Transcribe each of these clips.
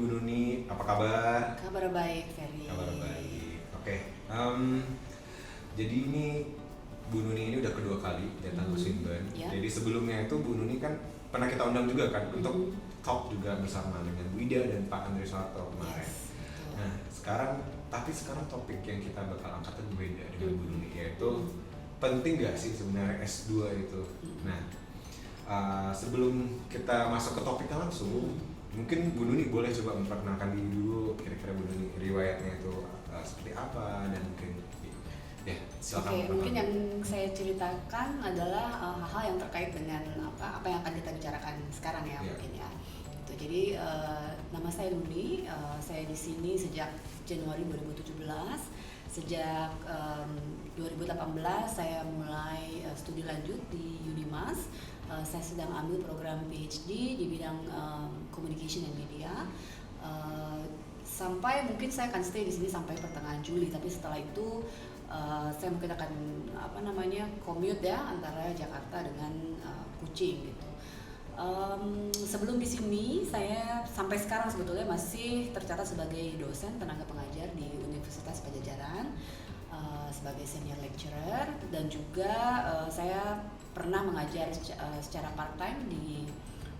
Bu Nuni, apa kabar? Kabar baik, Ferry. Kabar baik. Oke. Jadi ini Bu Nuni ini udah kedua kali datang ke Swinburne. Ya. Jadi sebelumnya itu Bu Nuni kan pernah kita undang juga kan untuk talk juga bersama dengan Bu Ida dan Pak Andre Soeharto kemarin. Yes, betul. Nah sekarang topik yang kita bakal angkat itu beda dengan Bu Nuni, yaitu penting gak sih sebenarnya S2 itu? Nah sebelum kita masuk ke topiknya langsung, mungkin Bu Nuni boleh coba memperkenalkan diri dulu, kira-kira Bu Nuni riwayatnya itu seperti apa, dan mungkin ya silakan. Oke, mungkin yang saya ceritakan adalah hal-hal yang terkait dengan apa yang akan kita bicarakan sekarang ya, mungkin ya. Gitu. Jadi nama saya Nuni, saya di sini sejak Januari 2017. Sejak 2018 saya mulai studi lanjut di Unimas. Saya sedang ambil program PhD di bidang Communication and Media. Sampai mungkin saya akan stay di sini sampai pertengahan Juli, tapi setelah itu saya mungkin akan commute ya antara Jakarta dengan Kuching gitu. Sebelum di sini saya sampai sekarang sebetulnya masih tercatat sebagai dosen tenaga pengajar di Universitas Padjadjaran sebagai senior lecturer, dan juga saya pernah mengajar secara part-time di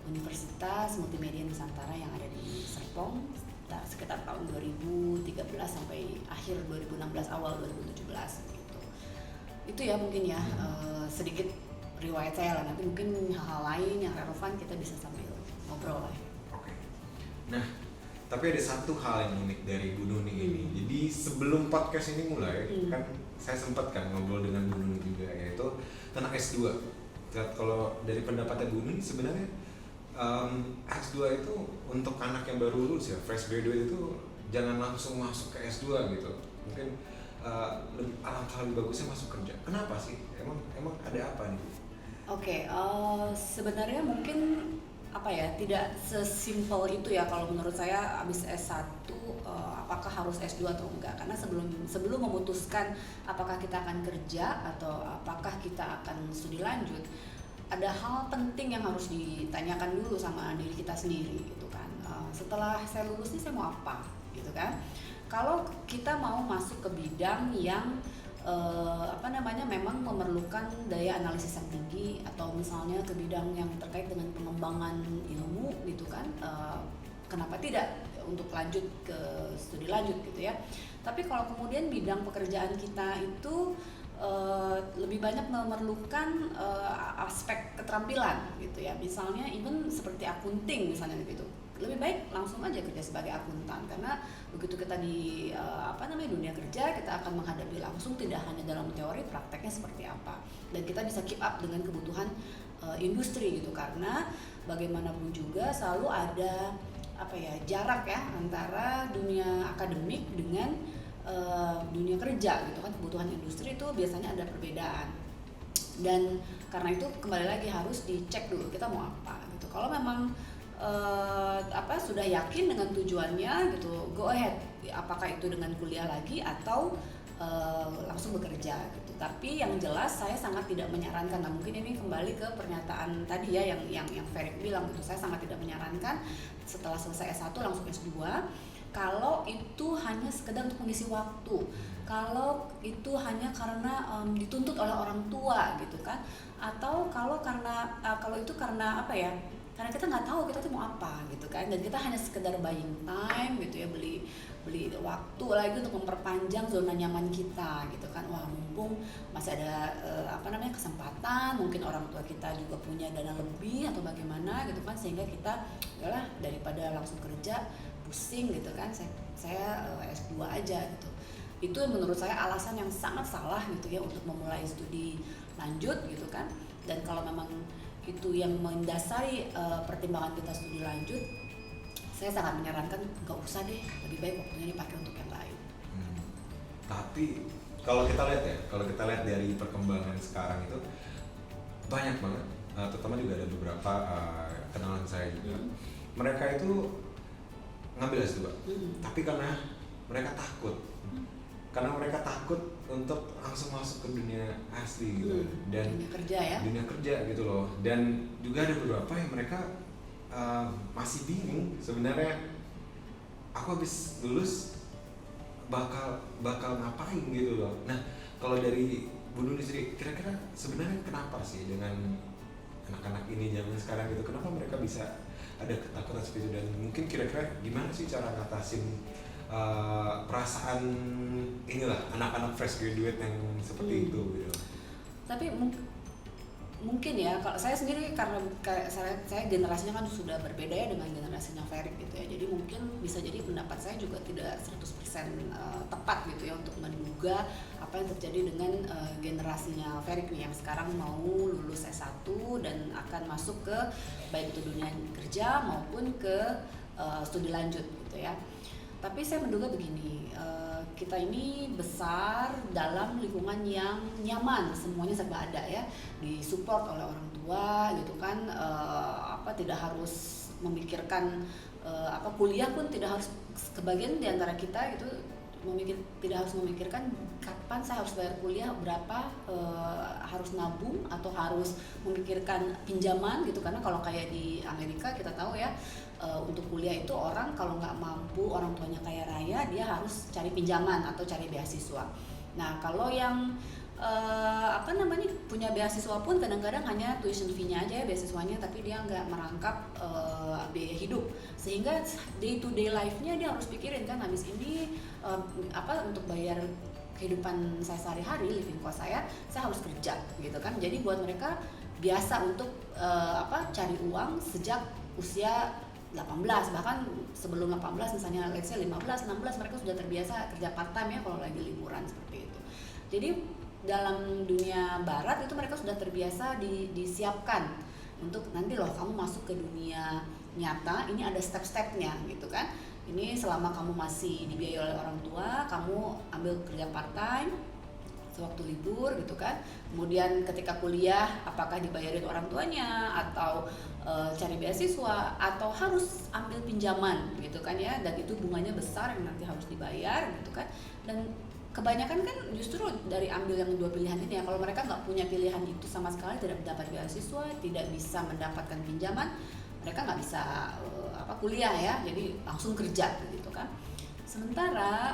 Universitas Multimedia Nusantara yang ada di Serpong sekitar tahun 2013 sampai akhir 2016 awal 2017 gitu. Itu ya mungkin ya sedikit riwayat saya lah. Nanti mungkin hal-hal lain yang relevan kita bisa sambil ngobrol lah. Oke. Nah, tapi ada satu hal yang unik dari Bu Nuni ini. Jadi sebelum podcast ini mulai, kan saya sempat kan ngobrol dengan Bu Nuni juga, yaitu tentang S2. Kalau dari pendapatnya Bu Nuni sebenarnya S2 itu untuk anak yang baru lulus ya, fresh graduate itu jangan langsung masuk ke S2 gitu. Mungkin alangkah lebih bagusnya masuk kerja. Kenapa sih? Emang ada apa nih? Oke, sebenarnya mungkin tidak sesimpel itu ya kalau menurut saya. Habis S1 apakah harus S2 atau enggak, karena sebelum memutuskan apakah kita akan kerja atau apakah kita akan studi lanjut, ada hal penting yang harus ditanyakan dulu sama diri kita sendiri gitu kan. Setelah saya lulus nih saya mau apa gitu kan. Kalau kita mau masuk ke bidang yang memang memerlukan daya analisis yang tinggi, atau misalnya ke bidang yang terkait dengan pengembangan ilmu gitu kan, kenapa tidak untuk lanjut ke studi lanjut gitu ya. Tapi kalau kemudian bidang pekerjaan kita itu lebih banyak memerlukan aspek keterampilan gitu ya, misalnya even seperti akunting misalnya gitu, lebih baik langsung aja kerja sebagai akuntan, karena begitu kita di dunia kerja, kita akan menghadapi langsung tidak hanya dalam teori, prakteknya seperti apa, dan kita bisa keep up dengan kebutuhan industri gitu. Karena bagaimanapun juga selalu ada jarak ya antara dunia akademik dengan dunia kerja gitu kan. Kebutuhan industri itu biasanya ada perbedaan, dan karena itu kembali lagi harus dicek dulu kita mau apa gitu. Kalau memang sudah yakin dengan tujuannya gitu, go ahead, apakah itu dengan kuliah lagi atau langsung bekerja gitu. Tapi yang jelas saya sangat tidak menyarankan. Nah, mungkin ini kembali ke pernyataan tadi ya yang Ferry bilang gitu. Saya sangat tidak menyarankan setelah selesai S1 langsung S2 kalau itu hanya sekedar untuk mengisi waktu, kalau itu hanya karena dituntut oleh orang tua gitu kan, atau kalau itu karena karena kita nggak tahu kita tuh mau apa gitu kan, dan kita hanya sekedar buying time gitu ya, beli waktu lagi untuk memperpanjang zona nyaman kita gitu kan. Wah, mumpung masih ada kesempatan, mungkin orang tua kita juga punya dana lebih atau bagaimana gitu kan, sehingga kita yalah daripada langsung kerja pusing gitu kan, saya S2 aja gitu. Itu menurut saya alasan yang sangat salah gitu ya untuk memulai studi lanjut gitu kan. Dan kalau memang itu yang mendasari pertimbangan kita studi lanjut, saya sangat menyarankan nggak usah deh, lebih baik waktunya dipakai untuk yang lain. Tapi kalau kita lihat dari perkembangan sekarang itu banyak banget, terutama juga ada beberapa kenalan saya juga, mereka itu ngambil S2, tapi karena mereka takut untuk langsung masuk ke dunia asli gitu, dan dunia kerja gitu loh. Dan juga ada beberapa yang mereka masih bingung sebenarnya aku habis lulus bakal ngapain gitu loh. Nah kalau dari Bu Nuni sendiri, kira-kira sebenarnya kenapa sih dengan anak-anak ini zaman sekarang gitu, kenapa mereka bisa ada ketakutan seperti itu, dan mungkin kira-kira gimana sih cara ngatasin perasaan inilah anak-anak fresh graduate yang seperti itu gitu. Tapi mungkin ya, kalau saya sendiri karena saya generasinya kan sudah berbeda ya dengan generasinya Ferik gitu ya, jadi mungkin bisa jadi pendapat saya juga tidak 100% tepat gitu ya untuk menduga apa yang terjadi dengan generasinya Ferik nih yang sekarang mau lulus S1 dan akan masuk ke baik itu dunia kerja maupun ke studi lanjut gitu ya. Tapi saya menduga begini, kita ini besar dalam lingkungan yang nyaman, semuanya serba ada ya, disupport oleh orang tua gitu kan, tidak harus memikirkan kuliah pun tidak harus, kebagian di antara kita gitu tidak harus memikirkan kapan saya harus bayar kuliah, berapa harus nabung atau harus memikirkan pinjaman gitu, karena kalau kayak di Amerika kita tahu ya, untuk kuliah itu orang kalau nggak mampu, orang tuanya kaya raya, dia harus cari pinjaman atau cari beasiswa. Nah kalau yang punya beasiswa pun kadang-kadang hanya tuition fee-nya aja ya beasiswanya, tapi dia nggak merangkap biaya hidup, sehingga day to day life-nya dia harus pikirin kan, habis ini untuk bayar kehidupan saya sehari-hari, living cost saya harus kerja gitu kan. Jadi buat mereka biasa untuk cari uang sejak usia 18, bahkan sebelum 18 misalnya let's say 15, 16 mereka sudah terbiasa kerja part time ya kalau lagi liburan seperti itu. Jadi dalam dunia barat itu mereka sudah terbiasa disiapkan untuk nanti loh kamu masuk ke dunia nyata, ini ada step-stepnya gitu kan. Ini selama kamu masih dibiayai oleh orang tua, kamu ambil kerja part time sewaktu libur gitu kan. Kemudian ketika kuliah apakah dibayarin orang tuanya atau cari beasiswa atau harus ambil pinjaman gitu kan ya, dan itu bunganya besar yang nanti harus dibayar gitu kan. Dan kebanyakan kan justru dari ambil yang dua pilihan ini ya, kalau mereka nggak punya pilihan itu sama sekali, tidak mendapat beasiswa, tidak bisa mendapatkan pinjaman, mereka nggak bisa kuliah ya, jadi langsung kerja gitu kan. Sementara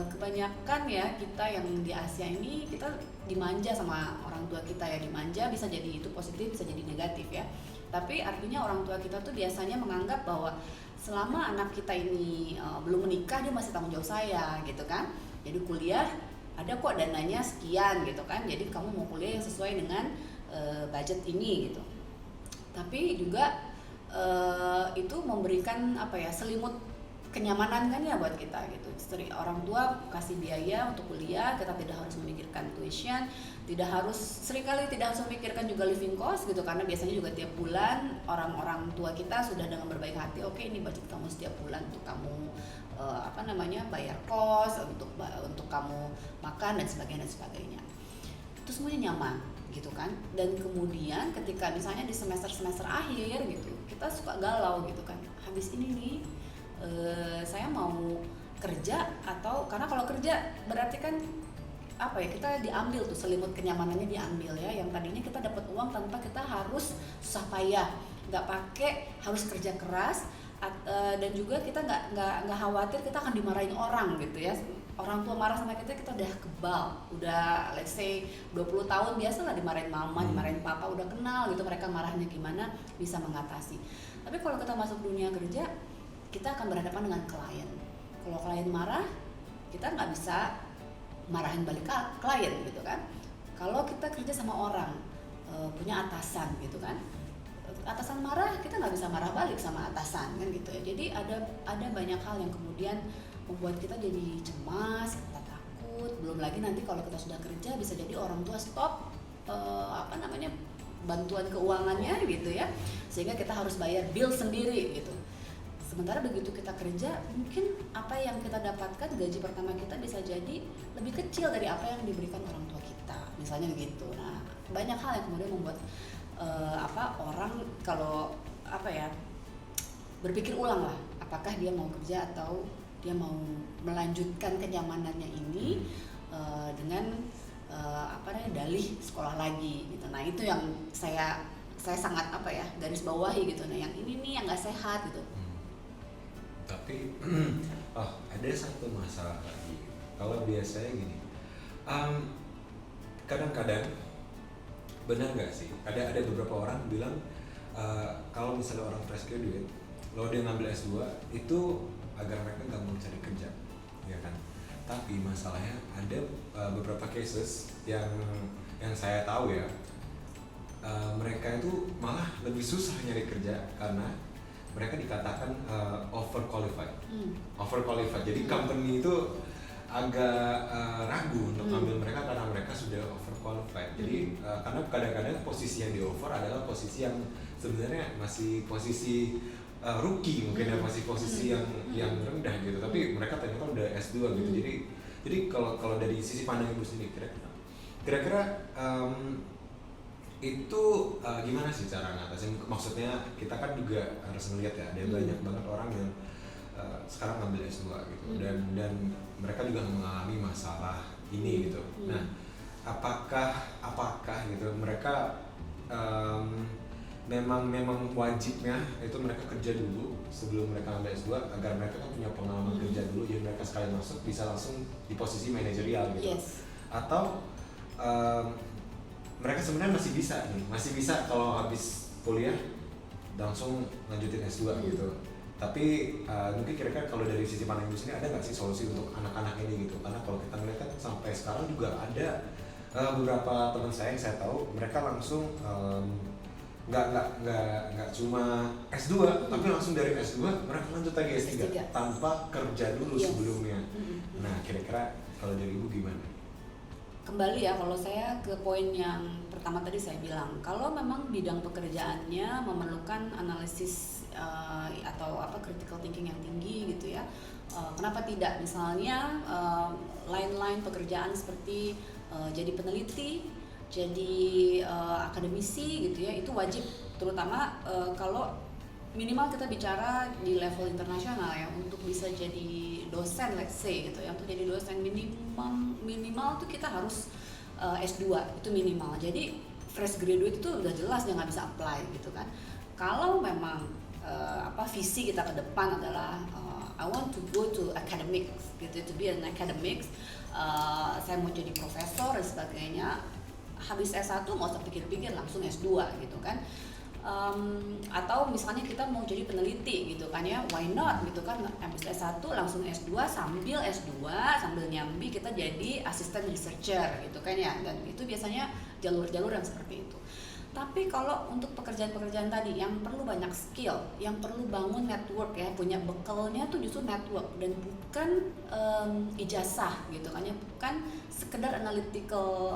kebanyakan ya kita yang di Asia ini, kita dimanja sama orang tua kita ya, dimanja bisa jadi itu positif, bisa jadi negatif ya. Tapi artinya orang tua kita tuh biasanya menganggap bahwa selama anak kita ini belum menikah, dia masih tanggung jawab saya gitu kan. Jadi kuliah ada kok dananya sekian gitu kan, jadi kamu mau kuliah yang sesuai dengan budget ini gitu. Tapi juga itu memberikan selimut kenyamanan kan ya buat kita gitu. Orang tua kasih biaya untuk kuliah, kita tidak harus memikirkan tuition, seringkali tidak harus memikirkan juga living cost gitu, karena biasanya juga tiap bulan orang-orang tua kita sudah dengan berbaik hati, oke, ini budget kamu setiap bulan untuk kamu bayar kos, untuk kamu makan dan sebagainya. Itu semuanya nyaman gitu kan. Dan kemudian ketika misalnya di semester akhir gitu, kita suka galau gitu kan, habis ini nih saya mau kerja, atau karena kalau kerja berarti kan kita diambil tuh selimut kenyamanannya, diambil ya, yang tadinya kita dapat uang tanpa kita harus susah payah, nggak pakai harus kerja keras, dan juga kita nggak khawatir kita akan dimarahin orang gitu ya. Orang tua marah sama kita udah kebal, udah let's say 20 tahun biasalah dimarahin mama, dimarahin papa, udah kenal gitu mereka marahnya gimana, bisa mengatasi. Tapi kalau kita masuk dunia kerja, kita akan berhadapan dengan klien. Kalau klien marah, kita nggak bisa marahin balik klien gitu kan. Kalau kita kerja sama orang, punya atasan gitu kan, atasan marah, kita nggak bisa marah balik sama atasan kan gitu ya. Jadi ada banyak hal yang kemudian membuat kita jadi cemas, kita takut. Belum lagi nanti kalau kita sudah kerja, bisa jadi orang tua stop bantuan keuangannya gitu ya, sehingga kita harus bayar bill sendiri gitu. Sementara begitu kita kerja, mungkin apa yang kita dapatkan, gaji pertama kita bisa jadi lebih kecil dari apa yang diberikan orang tua kita, misalnya begitu. Nah, banyak hal yang kemudian membuat orang kalau berpikir ulang lah, apakah dia mau kerja atau dia mau melanjutkan kenyamanannya ini dengan dalih sekolah lagi gitu. Nah, itu yang saya sangat garis bawahi gitu. Nah, yang ini nih yang nggak sehat gitu. tapi oh ada satu masalah lagi. Kalau biasanya gini, kadang-kadang benar nggak sih? Ada beberapa orang bilang kalau misalnya orang fresh graduate, kalau dia ngambil S2 itu agar mereka gampang cari kerja, ya kan? Tapi masalahnya ada beberapa cases yang saya tahu ya, mereka itu malah lebih susah nyari kerja karena mereka dikatakan overqualified. Overqualified. Jadi company itu agak ragu untuk ngambil mereka karena mereka sudah overqualified. Jadi karena kadang-kadang posisi yang di offer adalah posisi yang sebenarnya masih posisi rookie mungkin ya, masih posisi yang rendah gitu. Tapi mereka ternyata udah S2 gitu. Jadi kalau dari sisi pandang Ibu sendiri kira-kira itu gimana sih cara ngatasin? Maksudnya kita kan juga harus melihat ya, ada banyak banget orang yang sekarang ngambil S2 gitu dan mereka juga mengalami masalah ini gitu. Nah, apakah gitu mereka memang wajibnya itu mereka kerja dulu sebelum mereka ambil S2 agar mereka kan punya pengalaman kerja dulu, jadi mereka sekali masuk bisa langsung di posisi manajerial gitu. Yes. Atau mereka sebenarnya masih bisa kalau habis kuliah langsung lanjutin S2 gitu. Tapi mungkin kira-kira kalau dari sisi pandang Ibu sendiri ada nggak sih solusi untuk anak-anak ini gitu? Karena kalau kita melihat kan sampai sekarang juga ada beberapa teman saya yang saya tahu mereka langsung nggak cuma S2 tapi langsung dari S2 mereka lanjut lagi S3 tanpa kerja dulu sebelumnya. Nah, kira-kira kalau dari Ibu gimana? Kembali ya, kalau saya ke poin yang pertama tadi saya bilang, kalau memang bidang pekerjaannya memerlukan analisis atau critical thinking yang tinggi gitu ya, kenapa tidak? Misalnya line-line pekerjaan seperti jadi peneliti, jadi akademisi gitu ya, itu wajib, terutama kalau minimal kita bicara di level internasional ya, untuk bisa jadi dosen let's say gitu ya, untuk jadi dosen minimal tuh kita harus S2 itu minimal. Jadi fresh graduate itu udah jelas dia nggak bisa apply gitu kan. Kalau memang visi kita ke depan adalah I want to go to academics gitu, to be an academics, saya mau jadi profesor dan sebagainya, habis S1 nggak usah pikir-pikir langsung S2 gitu kan. Atau misalnya kita mau jadi peneliti gitu kan ya, why not gitu kan, habis S1 langsung S2, sambil S2 sambil nyambi kita jadi asisten researcher gitu kan ya, dan itu biasanya jalur-jalur yang seperti itu. Tapi kalau untuk pekerjaan-pekerjaan tadi yang perlu banyak skill, yang perlu bangun network ya, punya bekalnya tuh justru network dan bukan ijazah gitu kan ya, bukan sekedar analytical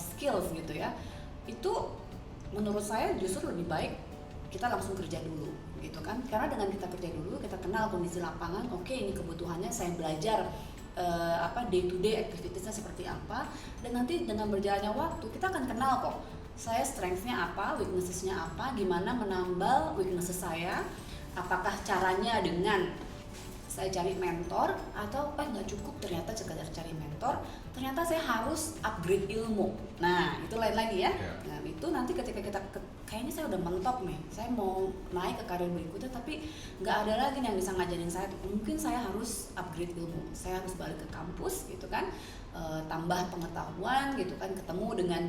skills gitu ya. Itu menurut saya justru lebih baik kita langsung kerja dulu gitu kan, karena dengan kita kerja dulu kita kenal kondisi lapangan, oke ini kebutuhannya, saya belajar day to day activitiesnya seperti apa, dan nanti dengan berjalannya waktu kita akan kenal kok saya strengths-nya apa, weaknesses-nya apa, gimana menambal weaknesses saya, apakah caranya dengan saya cari mentor atau nggak cukup ternyata sekadar cari mentor, ternyata saya harus upgrade ilmu. Nah itu lain lagi ya. Nah itu nanti ketika kita kayaknya saya udah mentok nih, saya mau naik ke karir berikutnya tapi nggak ada lagi yang bisa ngajarin saya, mungkin saya harus upgrade ilmu, saya harus balik ke kampus gitu kan, tambah pengetahuan gitu kan, ketemu dengan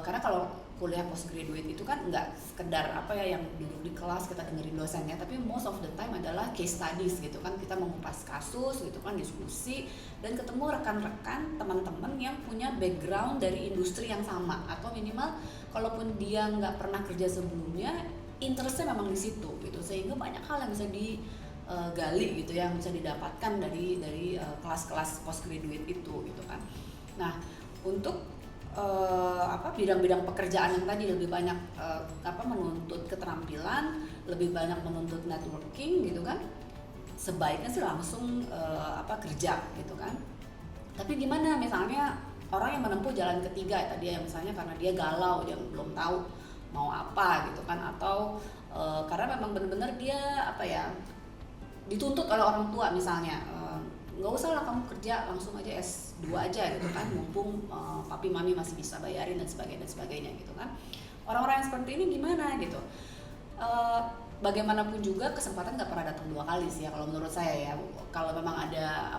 karena kalau kuliah postgraduate itu kan nggak sekedar yang duduk di kelas kita dengerin dosennya, tapi most of the time adalah case studies gitu kan, kita mengupas kasus gitu kan, diskusi dan ketemu rekan-rekan teman-teman yang punya background dari industri yang sama, atau minimal kalaupun dia nggak pernah kerja sebelumnya, interestnya memang di situ gitu, sehingga banyak hal yang bisa digali gitu ya, yang bisa didapatkan dari kelas-kelas postgraduate itu gitu kan. Nah untuk bidang-bidang pekerjaan yang tadi lebih banyak menuntut keterampilan, lebih banyak menuntut networking gitu kan, sebaiknya sih langsung kerja gitu kan. Tapi gimana misalnya orang yang menempuh jalan ketiga tadi ya, misalnya karena dia galau, dia belum tahu mau apa gitu kan, atau karena memang benar-benar dia dituntut oleh orang tua misalnya, nggak usah lah kamu kerja, langsung aja S2 aja gitu kan, mumpung papi mami masih bisa bayarin dan sebagainya gitu kan. Orang-orang yang seperti ini gimana gitu, bagaimanapun juga kesempatan nggak pernah datang 2 kali sih ya kalau menurut saya ya. Kalau memang ada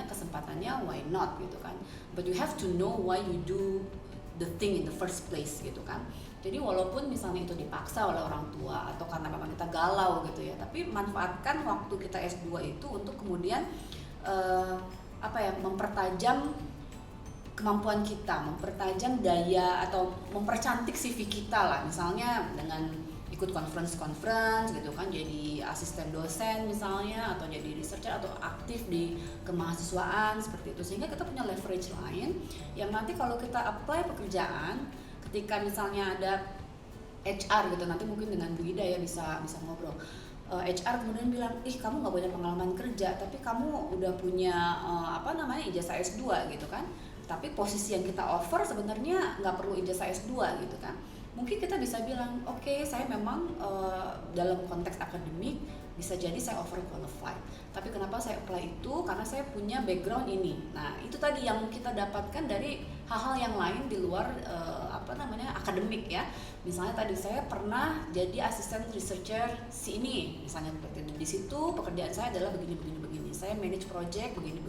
kesempatannya, why not gitu kan. But you have to know why you do the thing in the first place gitu kan. Jadi walaupun misalnya itu dipaksa oleh orang tua atau karena memang kita galau gitu ya, tapi manfaatkan waktu kita S2 itu untuk kemudian mempertajam kemampuan kita, mempertajam daya atau mempercantik CV kita lah, misalnya dengan ikut conference gitu kan, jadi asisten dosen misalnya, atau jadi researcher, atau aktif di kemahasiswaan seperti itu, sehingga kita punya leverage lain yang nanti kalau kita apply pekerjaan, ketika misalnya ada HR gitu, nanti mungkin dengan Bu Ida ya bisa ngobrol. HR kemudian bilang, kamu nggak punya pengalaman kerja, tapi kamu udah punya ijazah S2 gitu kan. Tapi posisi yang kita offer sebenarnya nggak perlu ijazah S2 gitu kan. Mungkin kita bisa bilang, oke, saya memang dalam konteks akademik bisa jadi saya overqualified. Tapi kenapa saya apply itu? Karena saya punya background ini. Nah, itu tadi yang kita dapatkan dari hal-hal yang lain di luar akademik ya. Misalnya tadi saya pernah jadi asisten researcher ini, misalnya seperti di situ pekerjaan saya adalah begini. Saya manage project begini.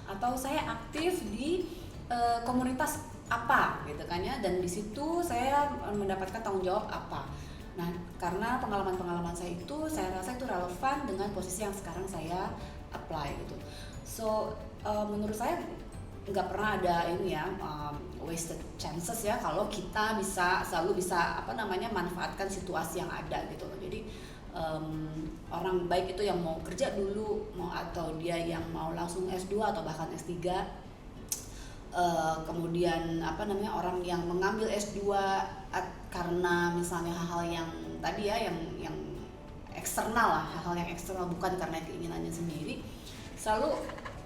Atau saya aktif di komunitas apa gitu kan ya, dan di situ saya mendapatkan tanggung jawab apa. Nah, karena pengalaman saya itu saya rasa itu relevan dengan posisi yang sekarang saya apply gitu. So menurut saya nggak pernah ada wasted chances ya kalau kita selalu bisa manfaatkan situasi yang ada gitu loh. Jadi orang baik itu yang mau kerja dulu atau dia yang mau langsung S2 atau bahkan S3, kemudian orang yang mengambil S2 karena misalnya hal-hal yang tadi ya yang eksternal lah, hal-hal yang eksternal bukan karena keinginannya sendiri. Selalu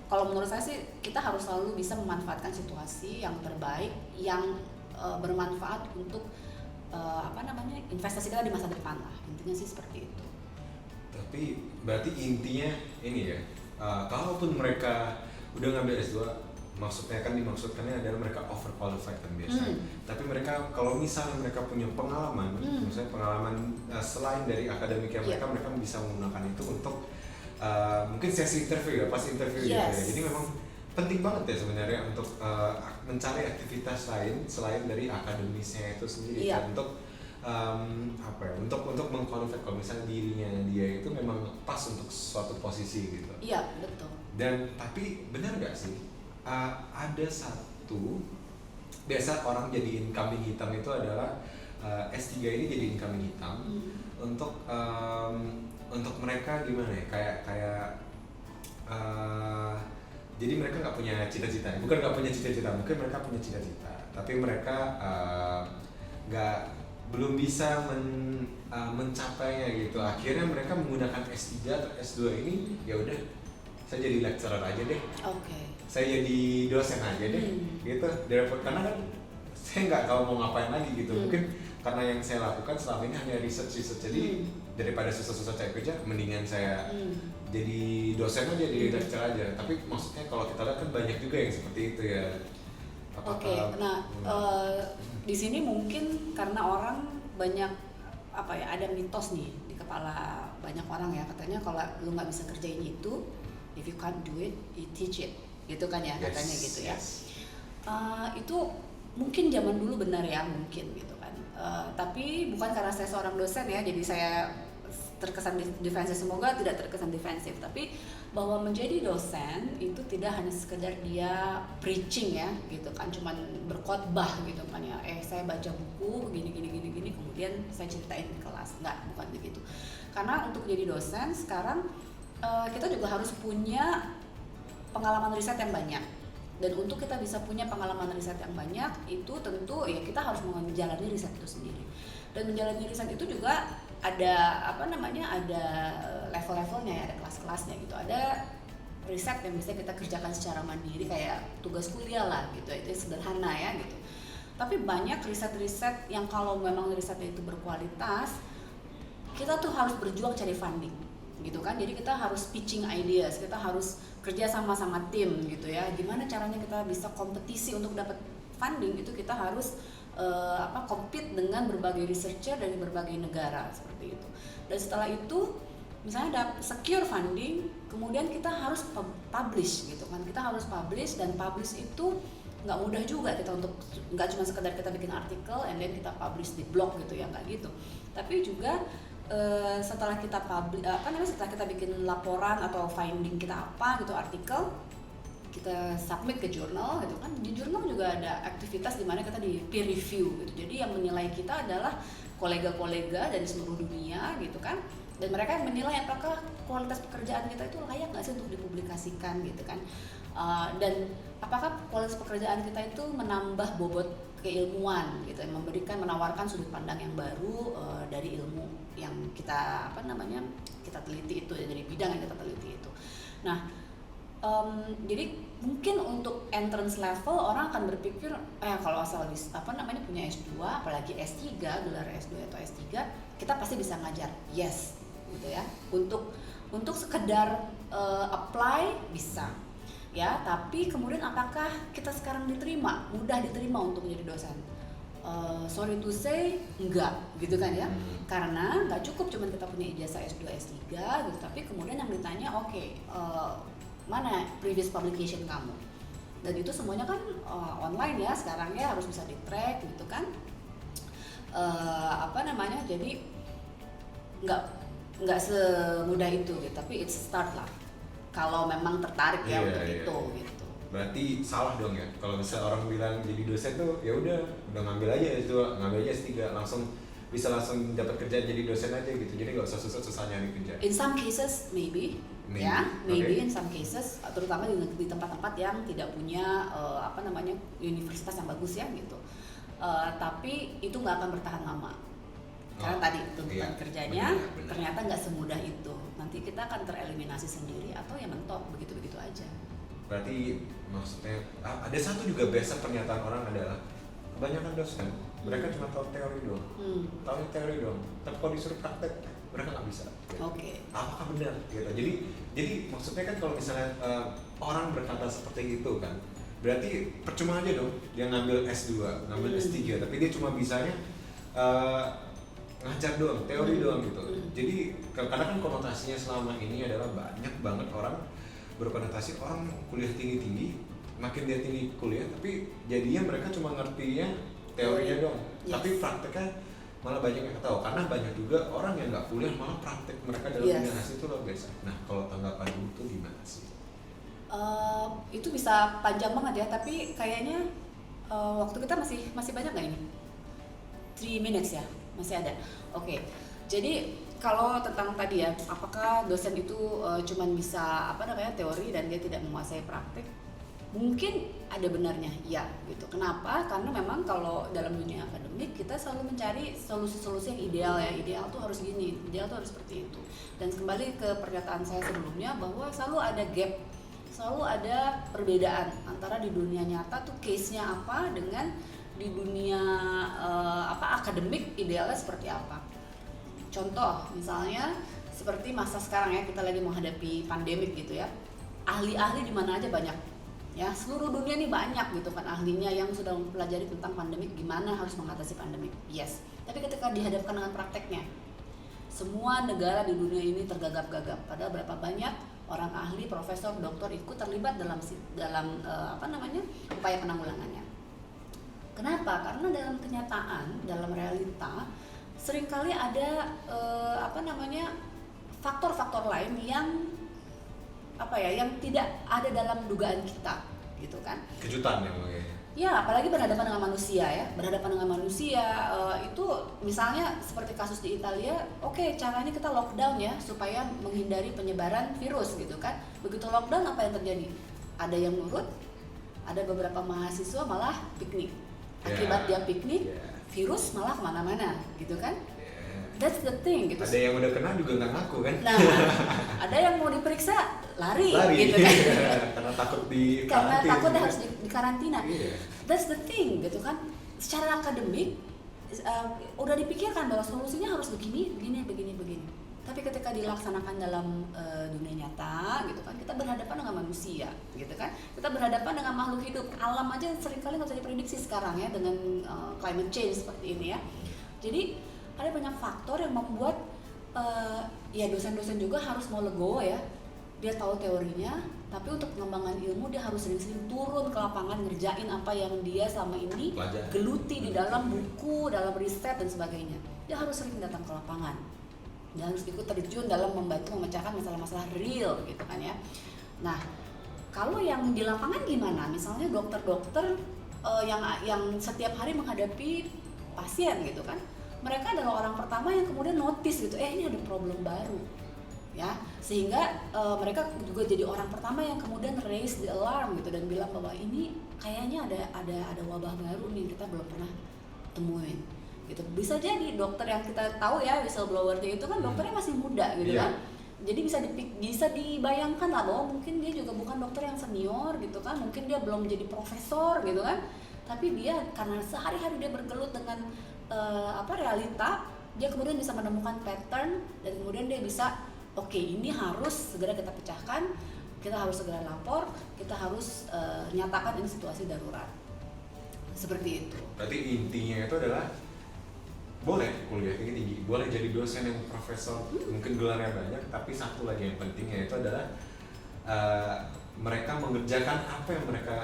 kalau menurut saya sih kita harus selalu bisa memanfaatkan situasi yang terbaik yang bermanfaat untuk investasi kita di masa depan lah, intinya sih seperti itu. Tapi berarti intinya ini ya, kalaupun mereka udah ngambil S2, dimaksudkannya adalah mereka overqualified kan biasanya. Tapi mereka kalau misalnya mereka punya pengalaman, misalnya pengalaman selain dari akademiknya mereka bisa menggunakan itu untuk mungkin sesi interview ya, pas interview gitu ya. Jadi memang penting banget ya sebenarnya untuk mencari aktivitas lain selain dari akademisnya itu sendiri kan, untuk mengqualify kalau misalnya dirinya dia itu memang pas untuk suatu posisi gitu. Iya, betul. Dan tapi benar nggak sih ada satu biasa orang jadiin kambing hitam itu adalah S3 ini jadiin kambing hitam untuk mereka gimana ya, kayak jadi mereka nggak punya cita-cita, mungkin mereka punya cita-cita, tapi mereka belum bisa mencapainya gitu. Akhirnya mereka menggunakan S3 atau S2 ini, ya udah saya jadi lecturer aja deh. Saya jadi dosen aja deh, gitu. Karena kan saya nggak tahu mau ngapain lagi gitu. Mungkin karena yang saya lakukan selama ini hanya research. Jadi daripada susah-susah cari kerja, mendingan saya jadi dosen aja, jadi lecturer aja. Tapi maksudnya kalau kita lihat kan banyak juga yang seperti itu ya. Di sini mungkin karena orang banyak ada mitos nih di kepala banyak orang ya, katanya kalau lu nggak bisa kerjain itu, if you can't do it, you teach it, gitu kan ya, katanya gitu ya. Itu mungkin zaman dulu benar ya, mungkin gitu kan. Tapi bukan karena saya seorang dosen ya, jadi saya terkesan defensif, semoga tidak terkesan defensif, tapi bahwa menjadi dosen itu tidak hanya sekedar dia preaching ya gitu kan, cuman berkhotbah gitu kan ya, saya baca buku gini kemudian saya ceritain di kelas, bukan begitu. Karena untuk jadi dosen sekarang kita juga harus punya pengalaman riset yang banyak, dan untuk kita bisa punya pengalaman riset yang banyak itu tentu ya kita harus menjalani riset itu sendiri, dan menjalani riset itu juga ada ada level-levelnya ya, ada kelas-kelasnya gitu. Ada riset yang bisa kita kerjakan secara mandiri kayak tugas kuliah lah gitu, itu sederhana ya gitu. Tapi banyak riset-riset yang kalau memang risetnya itu berkualitas, kita tuh harus berjuang cari funding gitu kan. Jadi kita harus pitching ideas, kita harus kerja sama tim gitu ya. Gimana caranya kita bisa kompetisi untuk dapat funding, itu kita harus compete dengan berbagai researcher dari berbagai negara seperti itu. Dan setelah itu misalnya ada secure funding, kemudian kita harus publish gitu kan. Kita harus publish, dan publish itu nggak mudah juga kita untuk, nggak cuma sekedar kita bikin artikel and then kita publish di blog gitu ya, nggak gitu. Tapi juga setelah kita setelah kita bikin laporan atau finding kita apa gitu, artikel kita submit ke jurnal gitu kan. Di jurnal juga ada aktivitas di mana kita di peer review gitu. Jadi yang menilai kita adalah kolega-kolega dari seluruh dunia gitu kan. Dan mereka yang menilai apakah kualitas pekerjaan kita itu layak nggak sih untuk dipublikasikan gitu kan. Dan apakah kualitas pekerjaan kita itu menambah bobot keilmuan gitu, menawarkan sudut pandang yang baru dari ilmu yang kita kita teliti itu, dari bidang yang kita teliti itu. Nah, jadi mungkin untuk entrance level orang akan berpikir kalau asal punya S2 apalagi S3, gelar S2 atau S3 kita pasti bisa ngajar. Yes gitu ya. Untuk sekedar apply bisa. Ya, tapi kemudian apakah kita sekarang mudah diterima untuk menjadi dosen? Sorry to say, enggak gitu kan ya. Karena nggak cukup cuma kita punya ijazah S2, S3 gitu, tapi kemudian yang ditanya mana previous publication kamu? Dan itu semuanya kan online ya sekarang ya, harus bisa di-track gitu kan. Jadi nggak semudah itu gitu, tapi it's start lah. Kalau memang tertarik ya untuk itu gitu. Berarti salah dong ya kalau misalnya orang bilang jadi dosen tuh ya udah ngambil aja S2, ngambil aja S3 bisa langsung dapat kerjaan jadi dosen aja gitu. Jadi nggak usah susah nyari kerja. In some cases maybe. In some cases, terutama di tempat-tempat yang tidak punya universitas yang bagus ya gitu. Tapi itu nggak akan bertahan lama. Karena tadi tuntutan kerjanya benar. Ternyata nggak semudah itu. Nanti kita akan tereliminasi sendiri atau ya mentok begitu-begitu aja. Berarti maksudnya ada satu juga biasa pernyataan orang adalah kebanyakan dosen mereka cuma tahu teori doang, tahu teori doang. Tapi kalau disuruh praktek mereka nggak bisa. Oke. Apakah benar? Gitu. Jadi maksudnya kan kalau misalnya orang berkata seperti itu kan, berarti percuma aja dong dia ngambil S2, ngambil S3, tapi dia cuma bisanya ngajar doang, teori doang gitu. Jadi karena kan konotasinya selama ini adalah banyak banget orang berkonotasi orang kuliah tinggi-tinggi, makin dia tinggi kuliah, tapi jadinya mereka cuma ngertinya teorinya doang. Tapi prakteknya malah banyak yang tahu, karena banyak juga orang yang nggak kuliah malah praktek mereka dalam dunia itu luar biasa. Nah, kalau tanggapan itu gimana sih? Itu bisa panjang banget ya, tapi kayaknya waktu kita masih banyak nggak ini? 3 minutes ya? Masih ada. Oke. Jadi kalau tentang tadi ya, apakah dosen itu cuman bisa teori dan dia tidak menguasai praktik? Mungkin ada benarnya, ya gitu. Kenapa? Karena memang kalau dalam dunia akademik kita selalu mencari solusi-solusi yang ideal ya. Ideal tuh harus gini, ideal tuh harus seperti itu. Dan kembali ke pernyataan saya sebelumnya bahwa selalu ada gap, selalu ada perbedaan antara di dunia nyata tuh case-nya apa dengan di dunia akademik idealnya seperti apa. Contoh misalnya seperti masa sekarang ya, kita lagi menghadapi pandemik gitu ya. Ahli-ahli di mana aja banyak. Ya, seluruh dunia nih banyak gitu kan ahlinya yang sudah mempelajari tentang pandemik, gimana harus mengatasi pandemik. Yes. Tapi ketika dihadapkan dengan prakteknya, semua negara di dunia ini tergagap-gagap. Padahal berapa banyak orang ahli, profesor, doktor ikut terlibat dalam upaya penanggulangannya. Kenapa? Karena dalam kenyataan, dalam realita, seringkali ada faktor-faktor lain yang yang tidak ada dalam dugaan kita, gitu kan? Kejutan ya mungkin. Ya, apalagi berhadapan dengan manusia ya. Berhadapan dengan manusia itu misalnya seperti kasus di Italia, oke, caranya kita lockdown ya supaya menghindari penyebaran virus gitu kan. Begitu lockdown apa yang terjadi? Ada yang nurut, ada beberapa mahasiswa malah piknik. Akibat dia piknik, virus malah kemana-mana gitu kan. That's the thing gitu. Ada yang udah kena juga nggak ngaku kan? Nah, ada yang mau diperiksa lari gitu kan. Karena takut harus di karantina. That's the thing gitu kan. Secara akademik udah dipikirkan bahwa solusinya harus begini. Tapi ketika dilaksanakan dalam dunia nyata gitu kan, kita berhadapan dengan manusia gitu kan, kita berhadapan dengan makhluk hidup. Alam aja seringkali nggak bisa diprediksi sekarang ya dengan climate change seperti ini ya. Jadi ada banyak faktor yang membuat ya dosen-dosen juga harus mau legowo ya. Dia tahu teorinya, tapi untuk pengembangan ilmu dia harus sering-sering turun ke lapangan ngerjain apa yang dia selama ini geluti di dalam buku, dalam riset dan sebagainya. Dia harus sering datang ke lapangan. Dia harus ikut terjun dalam membantu memecahkan masalah-masalah real gitu kan ya. Nah, kalau yang di lapangan gimana? Misalnya dokter-dokter yang setiap hari menghadapi pasien gitu kan. Mereka adalah orang pertama yang kemudian notice gitu, ini ada problem baru. Ya, sehingga mereka juga jadi orang pertama yang kemudian raise the alarm gitu dan bilang bahwa ini kayaknya ada wabah baru nih, kita belum pernah temuin gitu. Bisa jadi dokter yang kita tahu ya whistleblower-nya itu kan dokternya masih muda gitu kan. Jadi bisa dibayangkan lah bahwa mungkin dia juga bukan dokter yang senior gitu kan, mungkin dia belum jadi profesor gitu kan. Tapi dia karena sehari-hari dia bergelut dengan realita, dia kemudian bisa menemukan pattern dan kemudian dia bisa oke, ini harus segera kita pecahkan, kita harus segera lapor, kita harus nyatakan ini situasi darurat. Seperti itu. Berarti intinya itu adalah boleh kuliah tinggi, boleh jadi dosen yang profesor, mungkin gelarnya banyak, tapi satu lagi yang penting yaitu adalah mereka mengerjakan apa yang mereka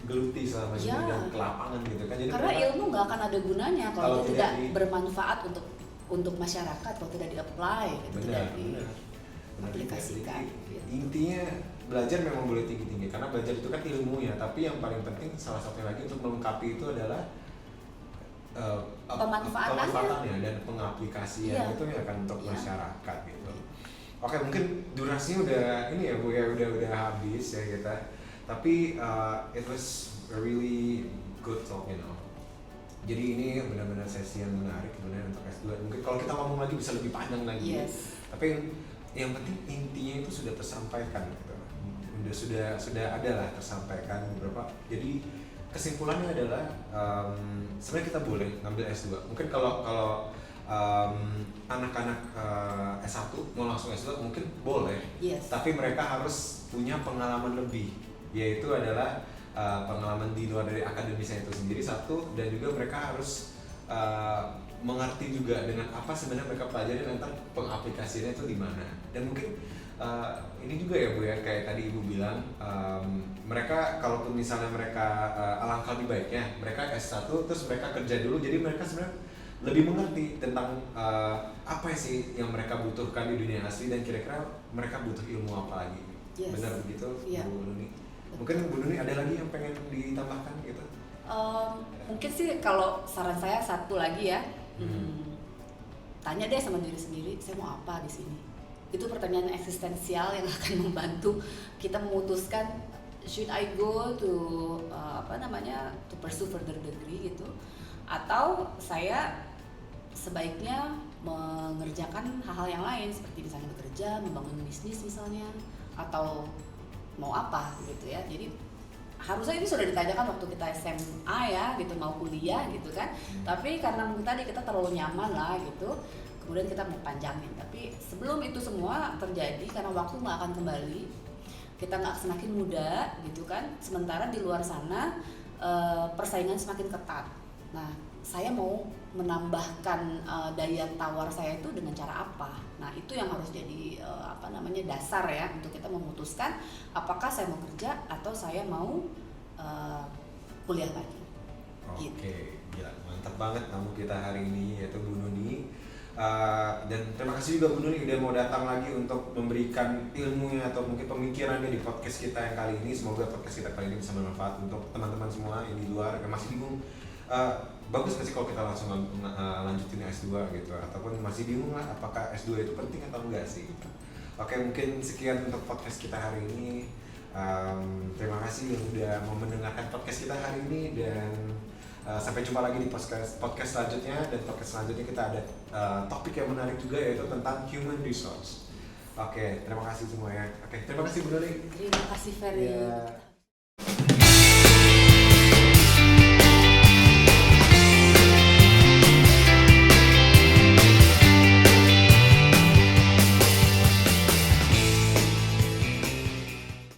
geluti selama ini dan ke lapangan gitu kan. Jadi karena ilmu nggak akan ada gunanya kalau tidak bermanfaat untuk masyarakat, kalau tidak di-apply, gitu, tidak diaplikasikan. Intinya belajar memang boleh tinggi-tinggi karena belajar itu kan ilmunya, tapi yang paling penting salah satunya lagi untuk melengkapi itu adalah pemanfaatannya dan pengaplikasian itu ya kan untuk masyarakat gitu. Oke, mungkin durasinya udah ini ya Bu ya udah habis ya kita. Tapi it was a really good talk, you know. Jadi ini benar-benar sesi yang menarik sebenarnya untuk S2. Mungkin kalau kita ngomong lagi bisa lebih panjang lagi. Tapi yang penting intinya itu sudah tersampaikan gitu. Sudah ada lah tersampaikan beberapa. Jadi kesimpulannya adalah sebenarnya kita boleh ngambil S2. Mungkin kalau anak-anak S1 mau langsung S2 mungkin boleh. Tapi mereka harus punya pengalaman lebih, yaitu adalah pengalaman di luar dari akademisnya itu sendiri satu, dan juga mereka harus mengerti juga dengan apa sebenarnya mereka pelajari tentang pengaplikasiannya itu di mana. Dan mungkin ini juga ya Bu ya, kayak tadi Ibu bilang, mereka kalaupun misalnya mereka alangkah lebih baiknya mereka S1 terus mereka kerja dulu, jadi mereka sebenarnya lebih mengerti tentang apa sih yang mereka butuhkan di dunia asli dan kira-kira mereka butuh ilmu apa lagi. Benar begitu Bu Nuni? Mungkin Bu Nuni ada lagi yang pengen ditambahkan gitu? Mungkin sih kalau saran saya satu lagi ya, tanya deh sama diri sendiri, saya mau apa di sini. Itu pertanyaan eksistensial yang akan membantu kita memutuskan should I go to to pursue further degree gitu, atau saya sebaiknya mengerjakan hal-hal yang lain seperti misalnya bekerja, membangun bisnis misalnya, atau mau apa gitu ya. Jadi harusnya ini sudah ditanyakan waktu kita SMA ya gitu, mau kuliah gitu kan. Tapi karena mungkin tadi kita terlalu nyaman lah gitu, kemudian kita mau panjangin. Tapi sebelum itu semua terjadi, karena waktu nggak akan kembali, kita nggak semakin muda gitu kan. Sementara di luar sana persaingan semakin ketat. Nah, saya mau menambahkan daya tawar saya itu dengan cara apa? Nah, itu yang harus jadi dasar ya untuk kita memutuskan apakah saya mau kerja atau saya mau kuliah lagi. Oke, gila, mantap banget tamu kita hari ini yaitu Bu Nuni. Dan terima kasih juga Bu Nuni udah mau datang lagi untuk memberikan ilmunya atau mungkin pemikirannya di podcast kita yang kali ini. Semoga podcast kita kali ini bisa bermanfaat untuk teman-teman semua yang di luar yang masih bingung. Bagus nggak sih kalau kita langsung lanjutin S2 gitu, ataupun masih bingung lah apakah S2 itu penting atau enggak sih gitu. Oke, mungkin sekian untuk podcast kita hari ini. Terima kasih yang udah mau mendengarkan podcast kita hari ini, dan sampai jumpa lagi di podcast selanjutnya. Dan podcast selanjutnya kita ada topik yang menarik juga, yaitu tentang human resource. Oke, terima kasih semua ya. Oke, terima kasih Bu Nuni. Terima kasih Ferry.